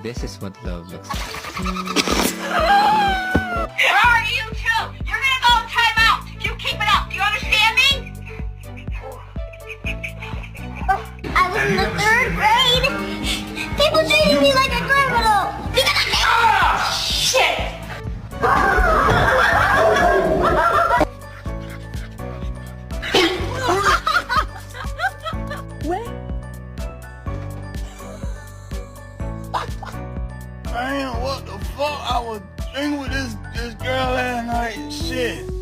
This is what love looks like. Where are you two? You're gonna go in timeout. You keep it up. Do you understand me? I was in the 3rd grade. People treated me like a criminal. Shit! Man, what the fuck? I was drinking with this girl last night. Shit.